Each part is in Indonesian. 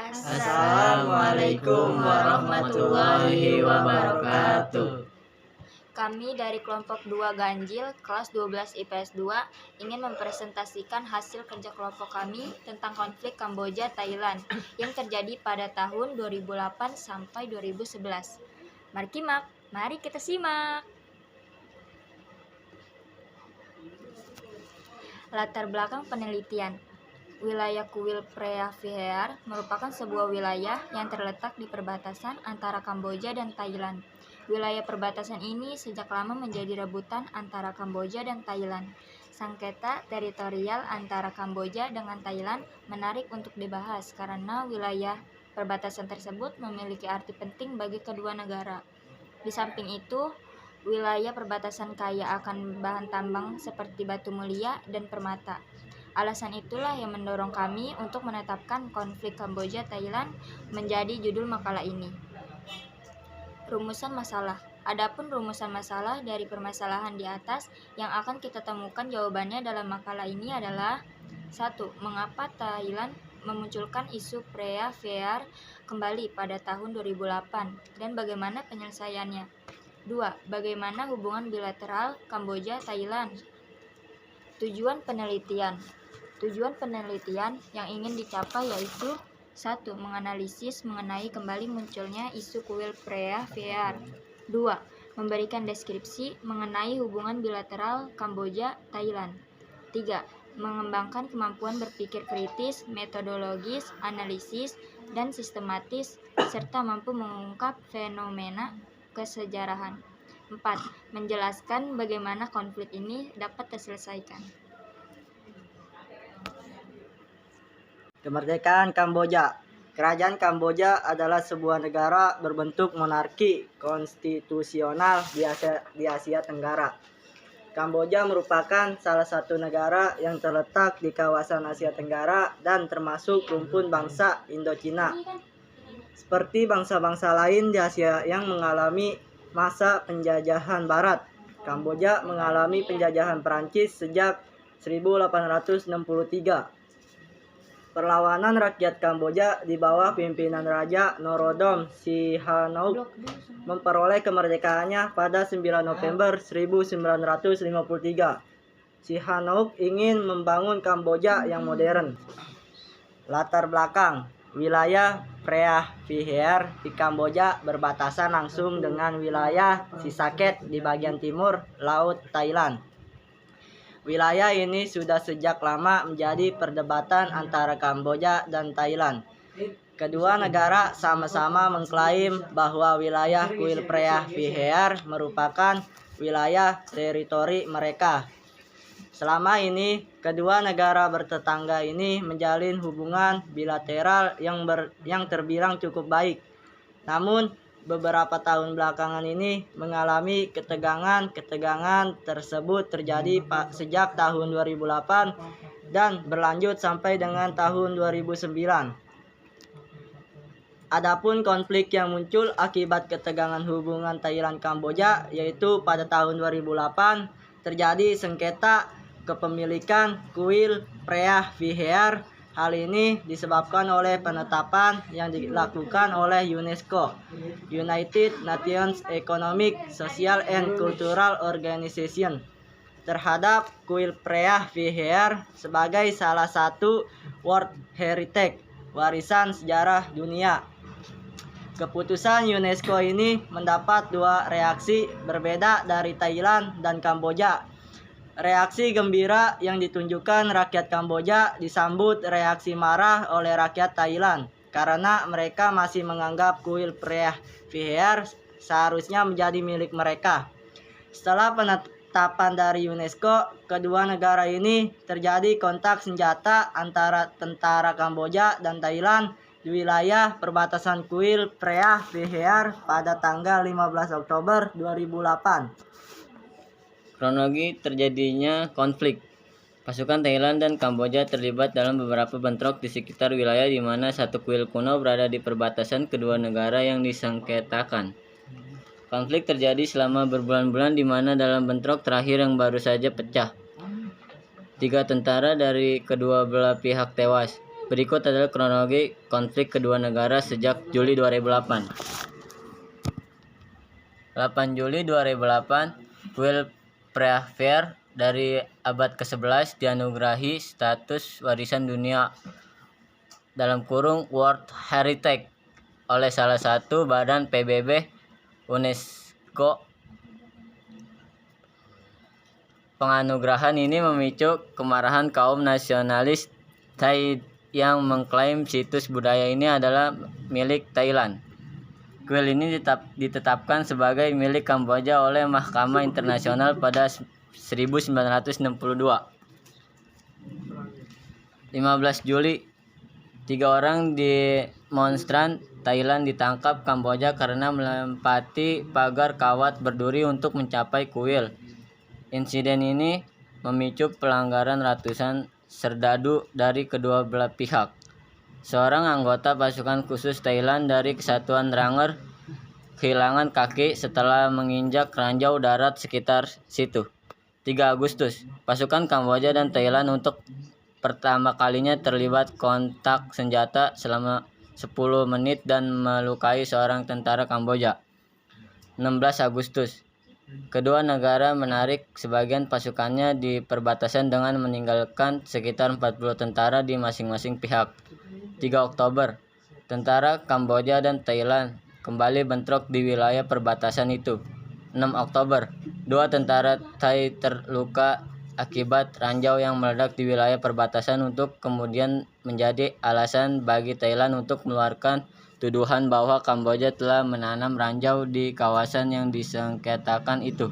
Assalamualaikum warahmatullahi wabarakatuh. Kami dari kelompok 2 Ganjil, kelas 12 IPS 2, ingin mempresentasikan hasil kerja kelompok kami tentang konflik Kamboja Thailand yang terjadi pada tahun 2008 sampai 2011. Mari kita simak. Latar belakang penelitian. Wilayah Kuil Preah Vihear merupakan sebuah wilayah yang terletak di perbatasan antara Kamboja dan Thailand. Wilayah perbatasan ini sejak lama menjadi rebutan antara Kamboja dan Thailand. Sengketa teritorial antara Kamboja dengan Thailand menarik untuk dibahas karena wilayah perbatasan tersebut memiliki arti penting bagi kedua negara. Di samping itu, wilayah perbatasan kaya akan bahan tambang seperti batu mulia dan permata. Alasan itulah yang mendorong kami untuk menetapkan konflik Kamboja-Thailand menjadi judul makalah ini. Rumusan masalah. Adapun rumusan masalah dari permasalahan di atas yang akan kita temukan jawabannya dalam makalah ini adalah 1. Mengapa Thailand memunculkan isu Preah Vihear kembali pada tahun 2008 dan bagaimana penyelesaiannya? 2. Bagaimana hubungan bilateral Kamboja-Thailand? Tujuan penelitian yang ingin dicapai yaitu 1. Menganalisis mengenai kembali munculnya isu kuil Preah Vihear. 2. Memberikan deskripsi mengenai hubungan bilateral Kamboja-Thailand. 3. Mengembangkan kemampuan berpikir kritis, metodologis, analisis, dan sistematis, serta mampu mengungkap fenomena kesejarahan. 4. Menjelaskan bagaimana konflik ini dapat terselesaikan. Kemerdekaan Kamboja. Kerajaan Kamboja adalah sebuah negara berbentuk monarki konstitusional di Asia Tenggara. Kamboja merupakan salah satu negara yang terletak di kawasan Asia Tenggara dan termasuk rumpun bangsa Indochina. Seperti bangsa-bangsa lain di Asia yang mengalami masa penjajahan Barat, Kamboja mengalami penjajahan Perancis sejak 1863. Perlawanan rakyat Kamboja di bawah pimpinan Raja Norodom Sihanouk memperoleh kemerdekaannya pada 9 November 1953. Sihanouk ingin membangun Kamboja yang modern. Latar belakang. Wilayah Preah Vihear di Kamboja berbatasan langsung dengan wilayah Sisaket di bagian timur Laut Thailand. Wilayah ini sudah sejak lama menjadi perdebatan antara Kamboja dan Thailand. Kedua negara sama-sama mengklaim bahwa wilayah kuil Preah Vihear merupakan wilayah teritori mereka. Selama ini, kedua negara bertetangga ini menjalin hubungan bilateral yang terbilang cukup baik. Namun, beberapa tahun belakangan ini mengalami ketegangan tersebut terjadi sejak tahun 2008 dan berlanjut sampai dengan tahun 2009. Adapun konflik yang muncul akibat ketegangan hubungan Thailand-Kamboja yaitu pada tahun 2008 terjadi sengketa kepemilikan kuil Preah Vihear. Hal ini disebabkan oleh penetapan yang dilakukan oleh UNESCO, United Nations Economic, Social and Cultural Organization, terhadap kuil Preah Vihear sebagai salah satu World Heritage, warisan sejarah dunia. Keputusan UNESCO ini mendapat dua reaksi berbeda dari Thailand dan Kamboja. Reaksi gembira yang ditunjukkan rakyat Kamboja disambut reaksi marah oleh rakyat Thailand karena mereka masih menganggap kuil Preah Vihear seharusnya menjadi milik mereka. Setelah penetapan dari UNESCO, kedua negara ini terjadi kontak senjata antara tentara Kamboja dan Thailand di wilayah perbatasan kuil Preah Vihear pada tanggal 15 Oktober 2008. Kronologi terjadinya konflik. Pasukan Thailand dan Kamboja terlibat dalam beberapa bentrok di sekitar wilayah di mana satu kuil kuno berada di perbatasan kedua negara yang disengketakan. Konflik terjadi selama berbulan-bulan di mana dalam bentrok terakhir yang baru saja pecah, 3 tentara dari kedua belah pihak tewas. Berikut adalah kronologi konflik kedua negara sejak Juli 2008. 8 Juli 2008, kuil Preah Vihear dari abad ke-11 dianugerahi status warisan dunia (World Heritage) oleh salah satu badan PBB UNESCO. Penganugerahan ini memicu kemarahan kaum nasionalis Thai yang mengklaim situs budaya ini adalah milik Thailand. Kuil ini ditetapkan sebagai milik Kamboja oleh Mahkamah Internasional pada 1962. 15 Juli, 3 orang demonstran Thailand ditangkap Kamboja karena melempati pagar kawat berduri untuk mencapai kuil. Insiden ini memicu pelanggaran ratusan serdadu dari kedua belah pihak. Seorang anggota pasukan khusus Thailand dari Kesatuan Ranger kehilangan kaki setelah menginjak ranjau darat sekitar situ. 3 Agustus, pasukan Kamboja dan Thailand untuk pertama kalinya terlibat kontak senjata selama 10 menit dan melukai seorang tentara Kamboja. 16 Agustus, kedua negara menarik sebagian pasukannya di perbatasan dengan meninggalkan sekitar 40 tentara di masing-masing pihak. 3 Oktober, tentara Kamboja dan Thailand kembali bentrok di wilayah perbatasan itu. 6 Oktober, 2 tentara Thai terluka akibat ranjau yang meledak di wilayah perbatasan untuk kemudian menjadi alasan bagi Thailand untuk mengeluarkan tuduhan bahwa Kamboja telah menanam ranjau di kawasan yang disengketakan itu.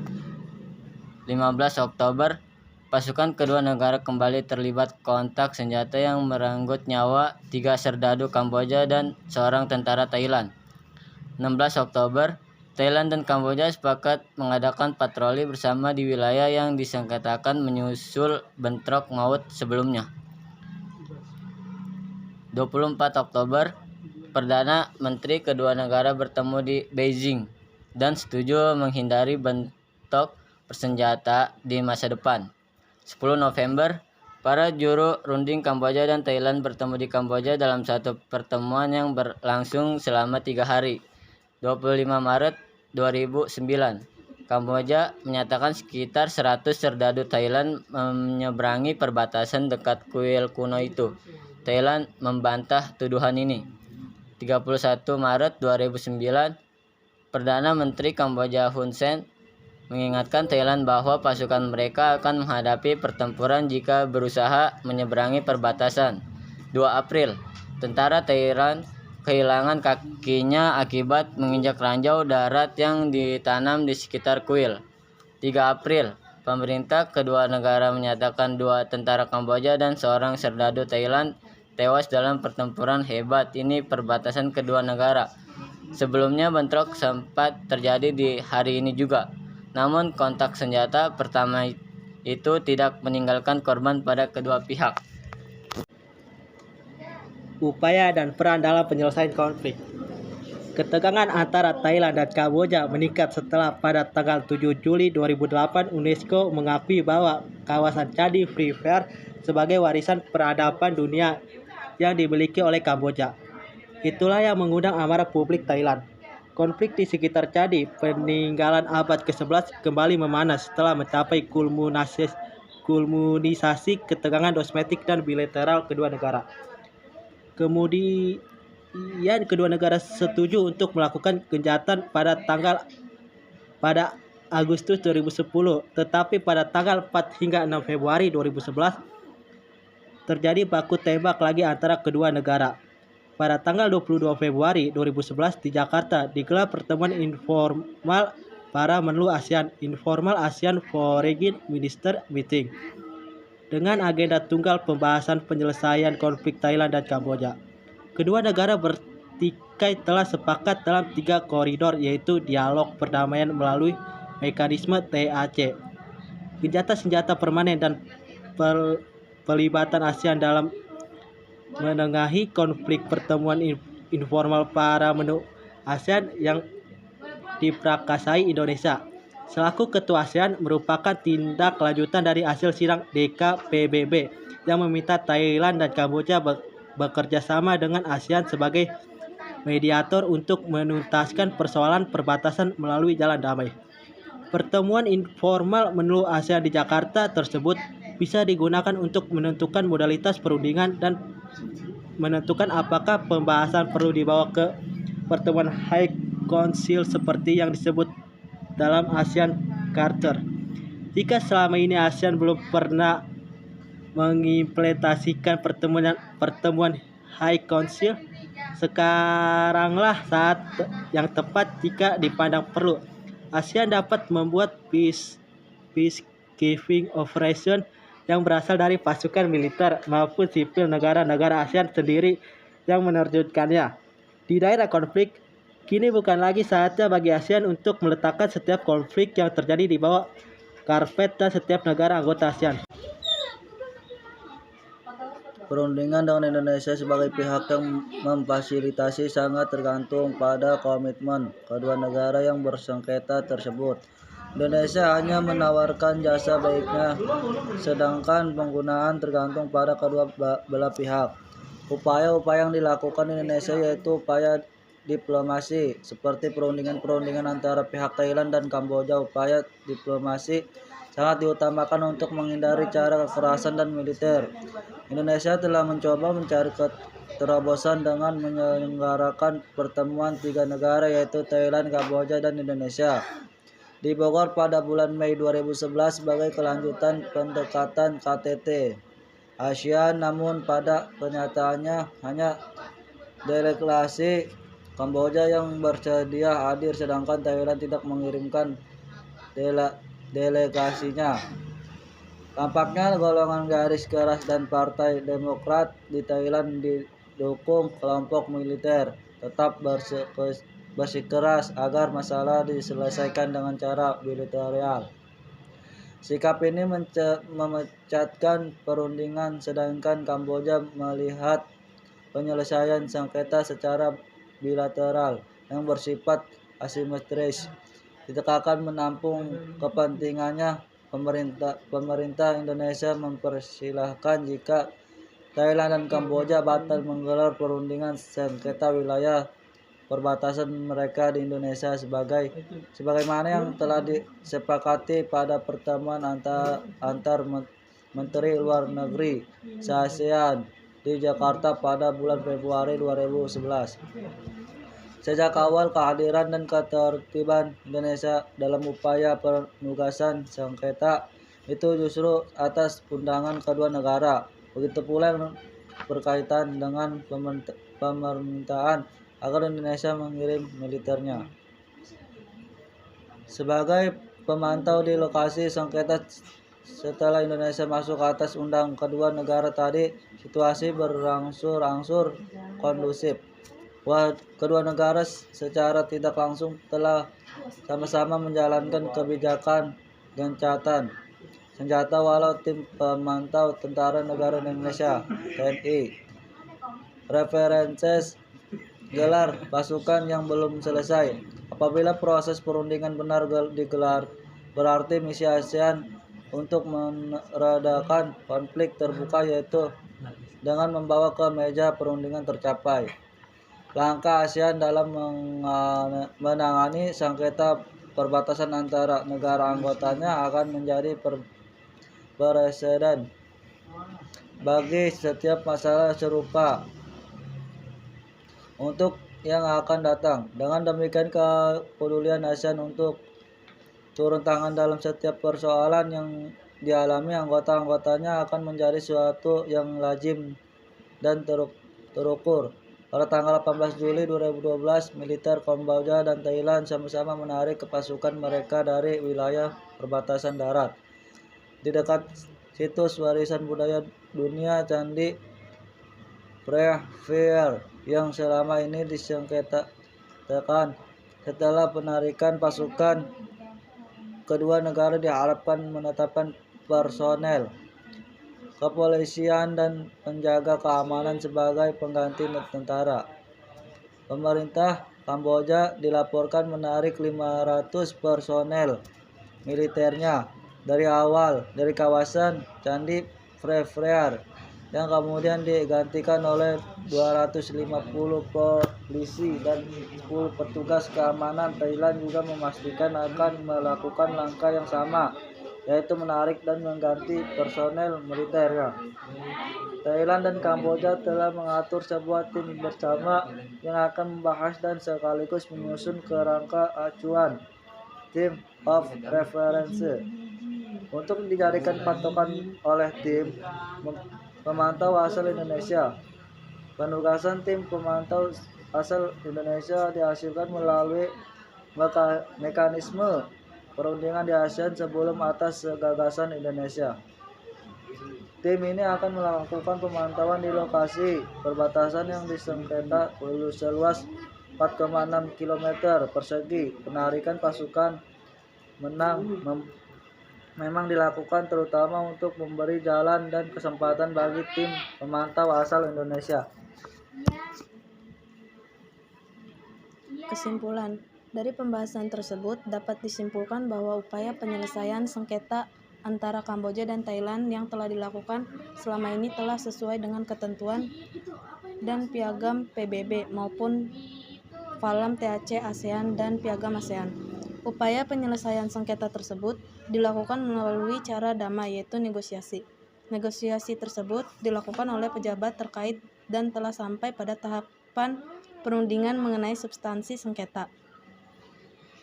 15 Oktober, pasukan kedua negara kembali terlibat kontak senjata yang merenggut nyawa 3 serdadu Kamboja dan seorang tentara Thailand. 16 Oktober, Thailand dan Kamboja sepakat mengadakan patroli bersama di wilayah yang disengketakan menyusul bentrok maut sebelumnya. 24 Oktober, Perdana Menteri kedua negara bertemu di Beijing dan setuju menghindari bentrok bersenjata di masa depan. 10 November, para juru runding Kamboja dan Thailand bertemu di Kamboja dalam satu pertemuan yang berlangsung selama 3 hari. 25 Maret 2009, Kamboja menyatakan sekitar 100 serdadu Thailand menyeberangi perbatasan dekat kuil kuno itu. Thailand membantah tuduhan ini. 31 Maret 2009, Perdana Menteri Kamboja Hun Sen mengingatkan Thailand bahwa pasukan mereka akan menghadapi pertempuran jika berusaha menyeberangi perbatasan. 2 April, tentara Thailand kehilangan kakinya akibat menginjak ranjau darat yang ditanam di sekitar kuil. 3 April, pemerintah kedua negara menyatakan 2 tentara Kamboja dan seorang serdadu Thailand tewas dalam pertempuran hebat ini perbatasan kedua negara. Sebelumnya bentrok sempat terjadi di hari ini juga. Namun kontak senjata pertama itu tidak meninggalkan korban pada kedua pihak. Upaya dan peran dalam penyelesaian konflik. Ketegangan antara Thailand dan Kamboja meningkat setelah pada tanggal 7 Juli 2008 UNESCO mengakui bahwa kawasan Candi Preah Vihear sebagai warisan peradaban dunia yang dimiliki oleh Kamboja. Itulah yang mengundang amarah publik Thailand. Konflik di sekitar Candi peninggalan abad ke-11 kembali memanas setelah mencapai kulminisasi ketegangan diplomatik dan bilateral kedua negara. Kemudian kedua negara setuju untuk melakukan gencatan pada Agustus 2010, tetapi pada tanggal 4 hingga 6 Februari 2011 terjadi baku tembak lagi antara kedua negara. Pada tanggal 22 Februari 2011 di Jakarta digelar pertemuan informal para menlu ASEAN (Informal ASEAN Foreign Minister Meeting) dengan agenda tunggal pembahasan penyelesaian konflik Thailand dan Kamboja. Kedua negara bertikai telah sepakat dalam 3 koridor, yaitu dialog perdamaian melalui mekanisme TAC, gencatan senjata permanen, dan pelibatan ASEAN dalam menengahi konflik. Pertemuan informal para menlu ASEAN yang diprakarsai Indonesia selaku ketua ASEAN merupakan tindak lanjutan dari hasil sidang DKPBB yang meminta Thailand dan Kamboja bekerja sama dengan ASEAN sebagai mediator untuk menuntaskan persoalan perbatasan melalui jalan damai. Pertemuan informal menlu ASEAN di Jakarta tersebut bisa digunakan untuk menentukan modalitas perundingan dan menentukan apakah pembahasan perlu dibawa ke pertemuan High Council seperti yang disebut dalam ASEAN Charter. Jika selama ini ASEAN belum pernah mengimplementasikan pertemuan High Council, sekaranglah saat yang tepat jika dipandang perlu. ASEAN dapat membuat peacekeeping operation yang berasal dari pasukan militer maupun sipil negara-negara ASEAN sendiri yang menerjunkannya di daerah konflik. Kini bukan lagi saatnya bagi ASEAN untuk meletakkan setiap konflik yang terjadi di bawah karpet dan setiap negara anggota ASEAN. Perundingan dengan Indonesia sebagai pihak yang memfasilitasi sangat tergantung pada komitmen kedua negara yang bersengketa tersebut. Indonesia hanya menawarkan jasa baiknya, sedangkan penggunaan tergantung pada kedua belah pihak. Upaya-upaya yang dilakukan Indonesia yaitu upaya diplomasi, seperti perundingan antara pihak Thailand dan Kamboja. Upaya diplomasi sangat diutamakan untuk menghindari cara kekerasan dan militer. Indonesia telah mencoba mencari keterobosan dengan menyelenggarakan pertemuan 3 negara yaitu Thailand, Kamboja, dan Indonesia di Bogor pada bulan Mei 2011 sebagai kelanjutan pendekatan KTT ASEAN, namun pada kenyataannya hanya delegasi Kamboja yang bersedia hadir sedangkan Thailand tidak mengirimkan delegasinya. Tampaknya golongan garis keras dan Partai Demokrat di Thailand didukung kelompok militer tetap bersikeras agar masalah diselesaikan dengan cara bilateral. Sikap ini memecatkan perundingan, sedangkan Kamboja melihat penyelesaian sengketa secara bilateral yang bersifat asimetris. Tidak akan menampung kepentingannya, pemerintah Indonesia mempersilahkan jika Thailand dan Kamboja batal menggelar perundingan sengketa wilayah perbatasan mereka di Indonesia sebagaimana yang telah disepakati pada pertemuan antar Menteri Luar Negeri se-ASEAN di Jakarta pada bulan Februari 2011. Sejak awal kehadiran dan ketertiban Indonesia dalam upaya penugasan sengketa itu justru atas undangan kedua negara. Begitu pula yang berkaitan dengan permintaan agar Indonesia mengirim militernya. Sebagai pemantau di lokasi sengketa setelah Indonesia masuk atas undang kedua negara tadi, situasi berangsur-angsur kondusif. Kedua negara secara tidak langsung telah sama-sama menjalankan kebijakan gencatan senjata walau tim pemantau Tentara Negara Indonesia (TNI) referenses gelar pasukan yang belum selesai. Apabila proses perundingan benar digelar, berarti misi ASEAN untuk meredakan konflik terbuka yaitu dengan membawa ke meja perundingan tercapai. Langkah ASEAN dalam menangani sengketa perbatasan antara negara anggotanya akan menjadi presiden bagi setiap masalah serupa untuk yang akan datang. Dengan demikian, kepedulian ASEAN untuk turun tangan dalam setiap persoalan yang dialami anggota-anggotanya akan menjadi suatu yang lazim dan terukur. Pada tanggal 18 Juli 2012, militer Kamboja dan Thailand sama-sama menarik pasukan mereka dari wilayah perbatasan darat. Di dekat situs warisan budaya dunia Candi Preah Vihear yang selama ini disengketakan. Setelah penarikan pasukan, kedua negara diharapkan menetapkan personel kepolisian dan penjaga keamanan sebagai pengganti tentara. Pemerintah Kamboja dilaporkan menarik 500 personel militernya dari kawasan Candi Preah Vihear yang kemudian digantikan oleh 250 polisi dan 10 petugas keamanan. Thailand juga memastikan akan melakukan langkah yang sama, yaitu menarik dan mengganti personel militernya. Thailand dan Kamboja telah mengatur sebuah tim bersama yang akan membahas dan sekaligus menyusun kerangka acuan Team of Reference untuk dijadikan patokan oleh tim pemantau asal Indonesia. Penugasan tim pemantau asal Indonesia dihasilkan melalui mekanisme perundingan di ASEAN sebelum atas gagasan Indonesia. Tim ini akan melakukan pemantauan di lokasi perbatasan yang disengketa seluas 4,6 km persegi. Penarikan pasukan memang dilakukan terutama untuk memberi jalan dan kesempatan bagi tim pemantau asal Indonesia. Kesimpulan, dari pembahasan tersebut dapat disimpulkan bahwa upaya penyelesaian sengketa antara Kamboja dan Thailand yang telah dilakukan selama ini telah sesuai dengan ketentuan dan piagam PBB maupun Falam TAC ASEAN dan piagam ASEAN. Upaya penyelesaian sengketa tersebut dilakukan melalui cara damai, yaitu negosiasi. Negosiasi tersebut dilakukan oleh pejabat terkait dan telah sampai pada tahapan perundingan mengenai substansi sengketa.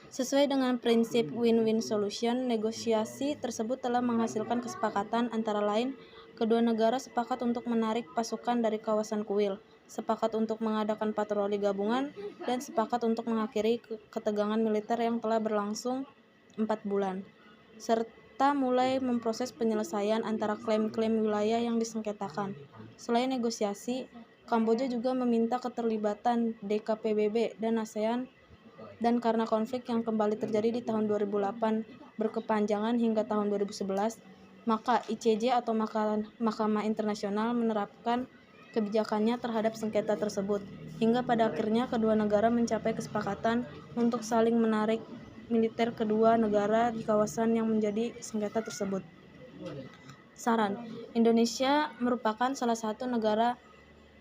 Sesuai dengan prinsip win-win solution, negosiasi tersebut telah menghasilkan kesepakatan antara lain kedua negara sepakat untuk menarik pasukan dari kawasan kuil, sepakat untuk mengadakan patroli gabungan, dan sepakat untuk mengakhiri ketegangan militer yang telah berlangsung 4 bulan, serta mulai memproses penyelesaian antara klaim-klaim wilayah yang disengketakan. Selain negosiasi, Kamboja juga meminta keterlibatan DKPBB dan ASEAN, dan karena konflik yang kembali terjadi di tahun 2008 berkepanjangan hingga tahun 2011, maka ICJ atau Mahkamah Internasional menerapkan kebijakannya terhadap sengketa tersebut, hingga pada akhirnya kedua negara mencapai kesepakatan untuk saling menarik militer kedua negara di kawasan yang menjadi sengketa tersebut. Saran, Indonesia merupakan salah satu negara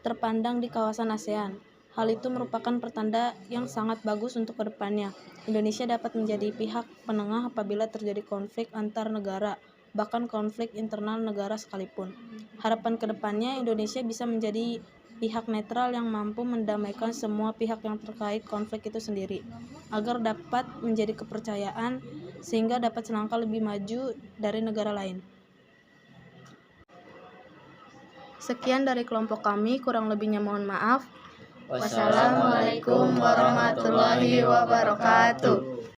terpandang di kawasan ASEAN. Hal itu merupakan pertanda yang sangat bagus untuk kedepannya. Indonesia dapat menjadi pihak penengah apabila terjadi konflik antar negara, bahkan konflik internal negara sekalipun. Harapan kedepannya Indonesia bisa menjadi pihak netral yang mampu mendamaikan semua pihak yang terkait konflik itu sendiri, agar dapat menjadi kepercayaan sehingga dapat selangkah lebih maju dari negara lain. Sekian dari kelompok kami, kurang lebihnya mohon maaf. Wassalamualaikum warahmatullahi wabarakatuh.